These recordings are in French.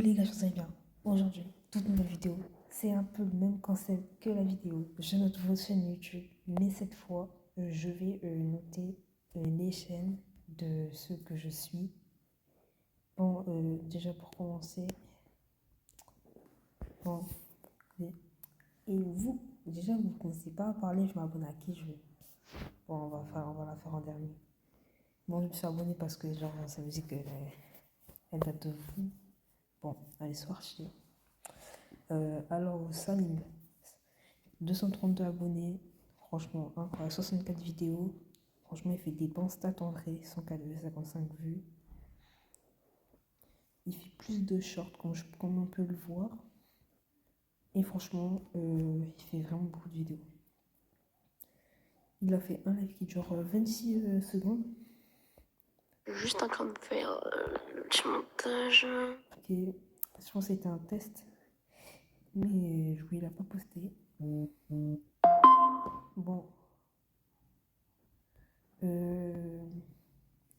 Les gars, je vous bien. Aujourd'hui, toute nouvelle vidéo, c'est un peu le même concept que la vidéo. Je note votre chaîne YouTube, mais cette fois, je vais noter les chaînes de ceux que je suis. Bon, déjà pour commencer, bon, et vous, déjà vous ne connaissez pas parler, je m'abonne à qui je veux. Bon, on va la faire en dernier. Bon, je me suis abonné parce que genre, ça me dit que elle date de vous. Bon, allez, soir chier. Alors, Salim, 232 abonnés, franchement, incroyable, 64 vidéos. Franchement, il fait des bons stats en vrai, 155 vues. Il fait plus de shorts, comme on peut le voir. Et franchement, il fait vraiment beaucoup de vidéos. Il a fait un live qui dure 26 secondes. Juste en train de faire le petit montage. Ok, je pense que c'était un test. Mais il n'a pas posté. Bon.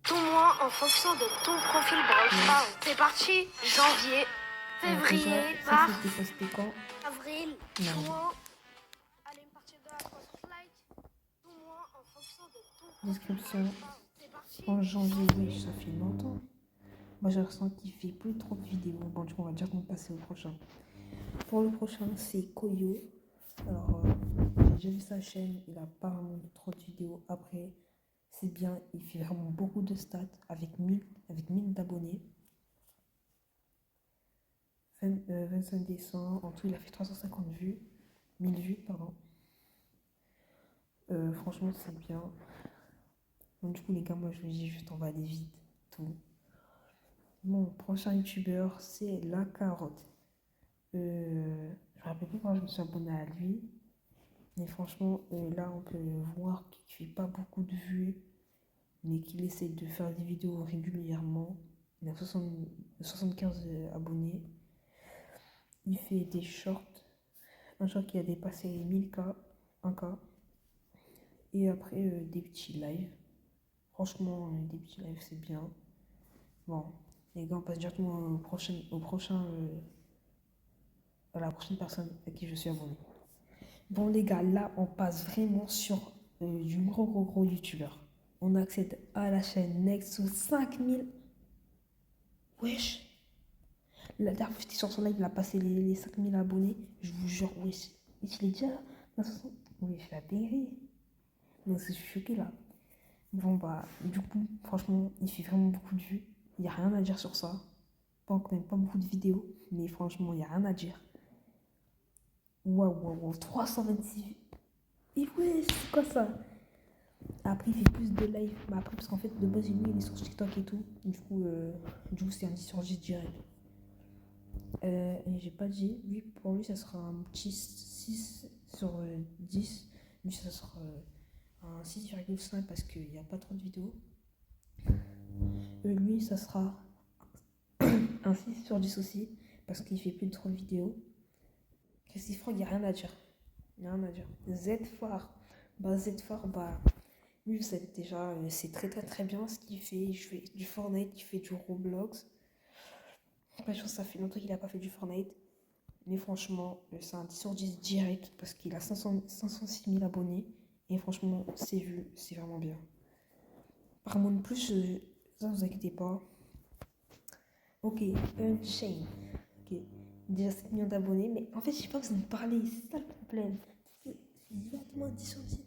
Tout moi en fonction de ton profil Brawl. C'est parti, janvier, février, Déjà, ça mars, c'était posté quand? avril, Non. juin. Allez, une partie de la Fortnite. Tout moi en fonction de ton profil Description. Brawl. C'est parti. En janvier, oui, ça fait longtemps. Moi, je ressens qu'il fait plus trop de vidéos. Bon, du coup, on va directement passer au prochain. Pour le prochain, c'est Koyo. Alors, j'ai déjà vu sa chaîne. Il a pas vraiment trop de vidéos. Après, c'est bien. Il fait vraiment beaucoup de stats avec 1000 d'abonnés. 25 décembre. En tout, il a fait 350 vues. 1000 vues, pardon. Franchement, c'est bien. Donc, du coup, les gars, moi, je vous dis juste, on va aller vite. Tout. Mon prochain youtubeur, c'est La Carotte. Je me rappelle plus quand je me suis abonné à lui. Mais franchement, là, on peut voir qu'il fait pas beaucoup de vues, mais qu'il essaie de faire des vidéos régulièrement. Il a 75 abonnés. Il fait des shorts. Un short qui a dépassé les 1000K, 1K. Et après, des petits lives. Franchement, des petits lives, c'est bien. Bon, les gars, on passe directement à la prochaine personne à qui je suis abonné. Bon, les gars, là, on passe vraiment sur du gros youtubeur. On accède à la chaîne Nexus 5000. Wesh. La dernière fois que j'étais sur son live, il a passé les 5000 abonnés. Je vous jure, wesh. Il est déjà dans 60. Wesh, la dinguerie. Donc, je suis choquée là. Bon, bah, du coup, franchement, il fait vraiment beaucoup de vues. Il n'y a rien à dire sur ça. Pas, même pas beaucoup de vidéos. Mais franchement, il n'y a rien à dire. Waouh, 326 vues. Et ouais, c'est quoi ça? Après, il fait plus de live. Mais après, parce qu'en fait, de base, lui, il est sur TikTok et tout. Du coup c'est un 10 sur 10 direct. Et j'ai pas dit. Lui, pour lui, ça sera un petit 6 sur 10. Lui, ça sera un 6,5 parce qu'il n'y a pas trop de vidéos. Lui, ça sera un 6 sur 10 aussi. Parce qu'il fait plus de trop de vidéos. Christy Frog, il n'y a rien à dire. Il n'y a rien à dire. Z-Far. Bah, Z-Far, bah. Lui, vous savez déjà, c'est très bien ce qu'il fait. Il fait du Fortnite, il fait du Roblox. Après, je pense que ça fait longtemps qu'il n'a pas fait du Fortnite. Mais franchement, c'est un 10 sur 10 direct parce qu'il a 506 000 abonnés. Et franchement, c'est vu, c'est vraiment bien. Par contre, plus, ça vous inquiétez pas. Ok, Unchained. Ok, déjà 7 millions d'abonnés. Mais en fait, je sais pas vous en parler. C'est ça le problème. C'est exactement 10 sur 10.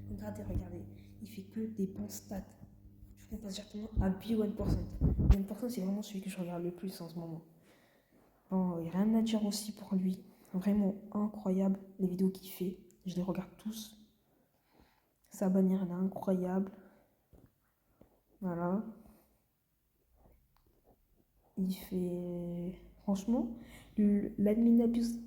Regardez. Il fait que des bons stats. Je passe directement à B1%. B1%, c'est vraiment celui que je regarde le plus en ce moment. Bon, il n'y a rien à dire aussi pour lui. Vraiment incroyable les vidéos qu'il fait. Je les regarde tous. Sa bannière, elle est incroyable. Voilà. Il fait. Franchement, l'admin abuse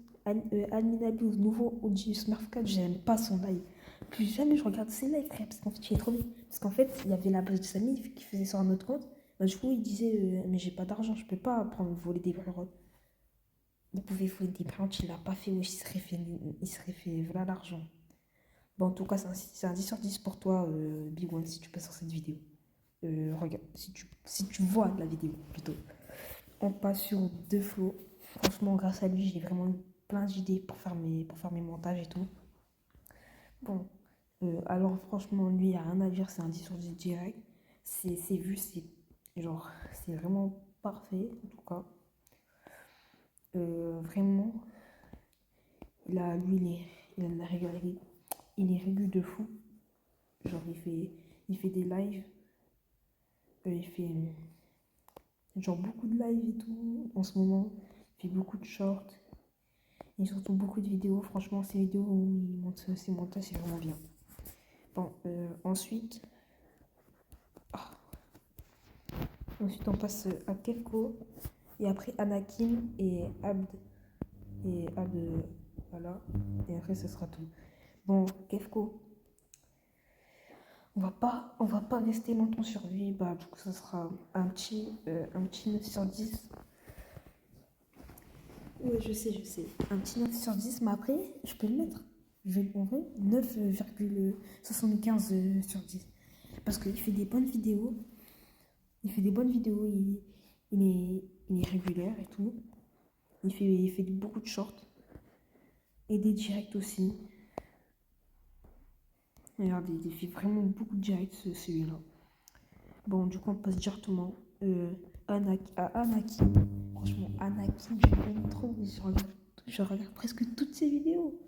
nouveau OG Smurf 4, j'aime pas son live. Plus jamais je regarde ses lives, frère, parce qu'en fait, il est trop bien. Parce qu'en fait, il y avait la base de Samy qui faisait sur un autre compte. Bah, du coup, il disait mais j'ai pas d'argent, je peux pas prendre voler des bronrottes. Il pouvait voler des bronrottes, il l'a pas fait, oui, il serait fait voilà l'argent. Bon, en tout cas, c'est un 10 sur 10 pour toi, Big One, si tu passes sur cette vidéo. Regarde, si tu vois la vidéo, plutôt. on passe sur deux flots. Franchement, grâce à lui, j'ai vraiment eu plein d'idées pour faire mes montages et tout. Bon, alors franchement, lui, il n'y a rien à dire, c'est un 10 sur 10 direct. C'est vu, genre, c'est vraiment parfait, en tout cas. Vraiment, il a de la régularité. Il est régulier de fou. Genre, il fait des lives. Il fait genre beaucoup de lives et tout en ce moment. Il fait beaucoup de shorts. Et surtout beaucoup de vidéos. Franchement, ces vidéos où il monte ses montages, c'est vraiment bien. Bon, ensuite, on passe à Kefko. Et après Anakin et Abd. Et Abd, voilà. Et après, ce sera tout. Bon, Kefko. On va pas rester longtemps sur lui. Bah, du coup, ça sera un petit 9 sur 10. Ouais, je sais. Un petit 9 sur 10, mais après, je peux le mettre. Je vais en vrai 9,75 sur 10. Parce qu'il fait des bonnes vidéos. Il fait des bonnes vidéos. Il est régulier et tout. Il fait beaucoup de shorts. Et des directs aussi. Regardez, il fait vraiment beaucoup de directs, celui-là. Bon, du coup, on passe directement à Anakin. Franchement, Anakin, j'aime trop. Je regarde presque toutes ses vidéos.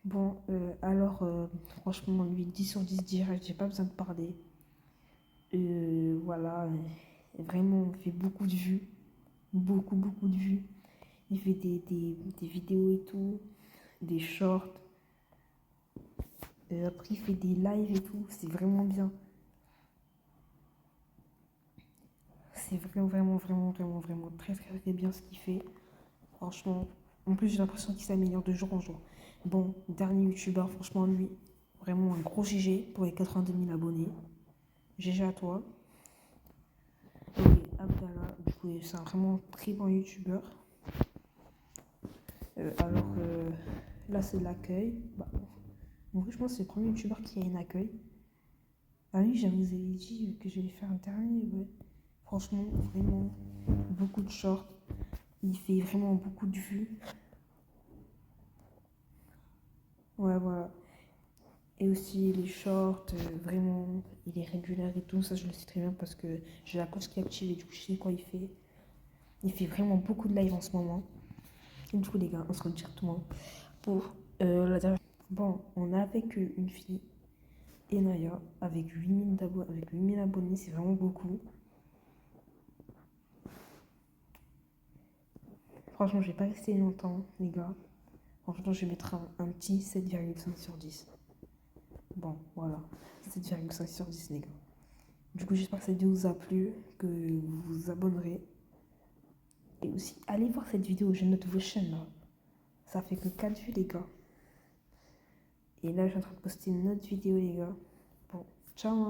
Bon, alors, franchement, lui, 10 sur 10 direct, j'ai pas besoin de parler. Voilà, vraiment, il fait beaucoup de vues. Beaucoup de vues. Il fait des vidéos et tout, des shorts. Après, il fait des lives et tout, c'est vraiment bien. C'est vraiment très bien ce qu'il fait. Franchement, en plus, j'ai l'impression qu'il s'améliore de jour en jour. Bon, dernier youtubeur, franchement, lui, vraiment un gros GG pour les 82 000 abonnés. GG à toi. Et Abdallah, du coup, c'est un vraiment très bon youtubeur. Là, c'est l'accueil. Bah, en vrai, je pense que c'est le premier youtubeur qui a un accueil. Ah oui, je vous avais dit que j'allais faire un dernier. Ouais. Franchement, vraiment, beaucoup de shorts. Il fait vraiment beaucoup de vues. Ouais, voilà. Et aussi les shorts, vraiment, il est régulier et tout. Ça, je le sais très bien parce que j'ai la poche qui est active et du coup, je sais quoi il fait. Il fait vraiment beaucoup de live en ce moment. Et du coup, les gars, on se retrouve directement pour la dernière. Bon, on a avec une fille, Enaya, avec 8000 abonnés, c'est vraiment beaucoup. Franchement, je vais pas rester longtemps, les gars. Franchement, je vais mettre un petit 7,5 sur 10. Bon, voilà. 7,5 sur 10, les gars. Du coup, j'espère que cette vidéo vous a plu, que vous vous abonnerez. Et aussi, allez voir cette vidéo, je note vos chaînes là. Ça fait que 4 vues, les gars. Et là, je suis en train de poster une autre vidéo, les gars. Bon, ciao.